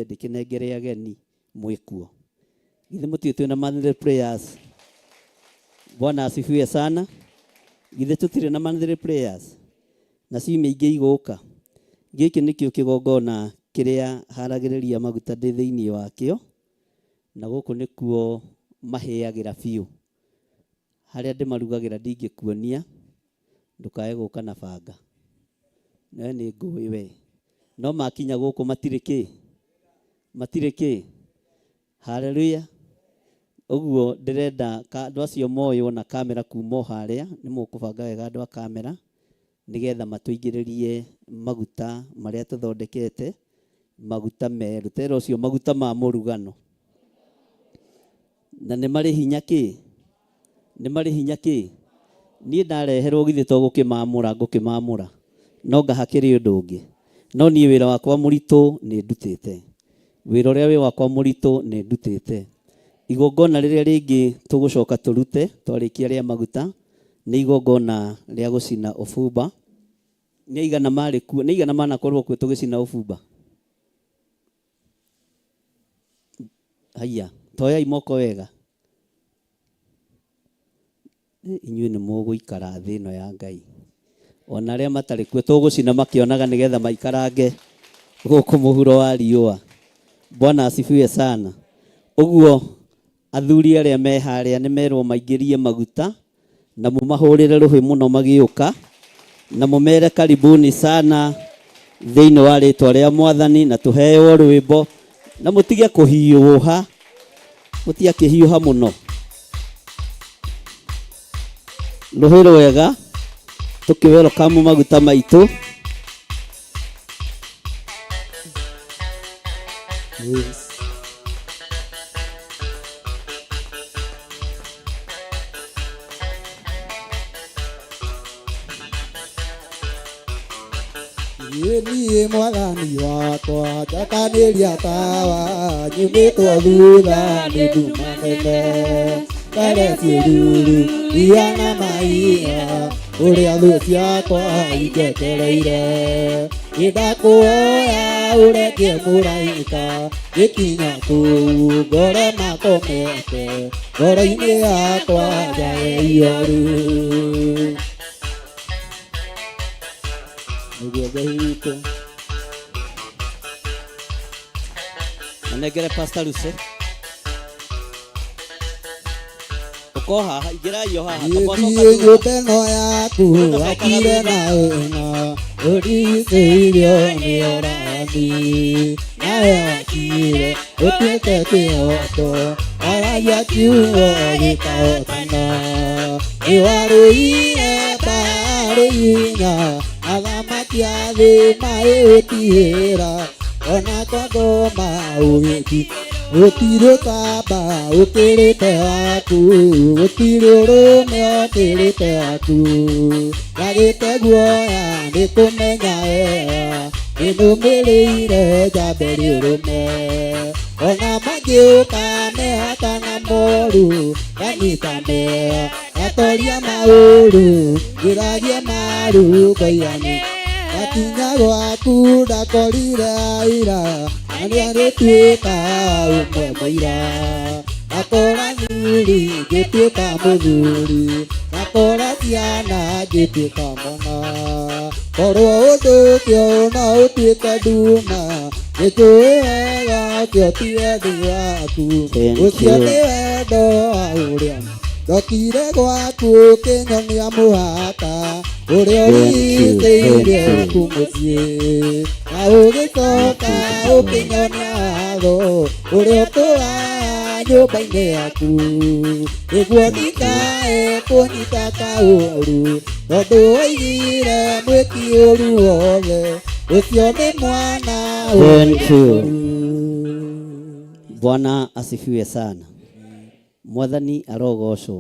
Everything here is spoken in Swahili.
ndikinengere ageni mwikuo githe mutie twina monthly prayers. Bwana asifiwe sana. Githe tutire na monthly prayers na ciumia ingĩ igũka. Gĩkĩ nĩkĩo kĩgongona kĩrĩa haragĩrĩria maguta ndĩ thĩinĩ wakĩo, na gũkũ nĩkuo maheagĩra biũ. Harĩa ndĩmarugagĩra ndingĩkuonia, ndũkae gũka na banga. Nawe nĩ ngũĩ we. No makinya gũkũ matirĩ kĩ. Haleluya. Ũguo ndĩrenda andũ acio moywo na kamera kuma harĩa, nĩ mũkũbanga wega andũ a kamera, nĩgetha matũingĩrĩrie maguta marĩa tũthondekete, maguta meru. Tera ũcio maguta ma mũrugano. Na nĩ marĩ hinya kĩ? Nĩ marĩ hinya kĩ? Niĩ ndareherwo githĩ to ngũkĩmamũra. No ngahakĩrĩ ũndũ ũngĩ. No niĩ wĩra wakwa mũritũ nĩ ndutĩte. Wĩra ũrĩa wĩ wakwa mũritũ nĩ ndutĩte. Igongona rĩrĩa rĩngĩ tũgũcoka tũrute twarĩkia rĩa maguta nĩ igongona rĩa gũcina ũbumba. Nĩ igana marĩ kuo, nĩ igana manakorwo kuo tũgĩcina ũbumba. Haya, toyai moko wega. Inyuĩ nĩ mũgũikara thĩ ĩno ya Ngai. Ona arĩa matarĩ kuo tũgũcina makĩonaga nĩgetha maikarange gũkũ mũhuro wa riũa. Bwana asifiwe sana. Ũguo athuri arĩa me harĩa nĩ merwo maingĩrie maguta na mũmahũrĩre rũhĩ mũno magĩũka, na mũmere karibuni sana thĩinĩ wa rĩtwa rĩa Mwathani, na tũheo rwĩmbo na mũtige kũhiũha, mũtiakĩhiũha mũno. Rũhĩ rwega tũkĩ-welcome maguta maitũ. Yes. Niĩ Mwathani wakwa njakanĩria tawa, nyumĩtwo thutha nĩ nduma nene, kare ciĩruru iana maiya, ũrĩa thũ ciakwa injetereire. Nĩndakũhoya ũrekie mũraika gĩkinya kũu, ngoro makomete ngoro-inĩ yakwa njae ihoru. Manengere Pastor Luce. Uko haha, ingĩrai o haha. Thiĩ nyũmba ĩno yaku wakire na wĩna, ũrigicĩirio nĩ ũrathi. Nawe wakire ũtuĩke kĩhoto, aragia kiugo gĩkahotana. Nĩwarũire mbarĩ hinya, athamaki a thĩ magĩgũtiĩra, ona Ngoma ũgĩti gũtirĩ kamba ũkĩrĩte waku, gũtirĩ ũrũme ũkĩrĩte waku. Ngagĩte guoya nĩ kũmenya wega, nĩnũmĩrĩire njamberi ũrũme. Ona mangĩũka mehaka na moru, ganyitane gatoria maũru, ngĩragie maru ngoigani. Gakinya gwaku ndakorire ira, na nĩarĩtuĩka ũmwe mũira. Ngakora thuri ngĩtuĩka mũthuri, ngakora ciana ngĩtuĩka mwana. Korwo ũndũ ũcio no ũtuĩke nduma, nĩtũĩ wega ũcio ti wendi waku. Ũcio nĩ wendo wa ũrĩa ndokire gwaku ũkĩnyonia mũhaka, ũrĩa ũrigicĩirie gũkũ mũciĩ, na ũgĩcoka ũkĩnyonia watho, ũrĩa ũtũũraga nyũmba-inĩ yaku. Nĩguo ndikae kũnyita kaũru, tondũ woigire mwĩki ũũru wothe, ũcio nĩ mwana ũrĩa. Bwana asifiwe sana. Mwathani arogocwo.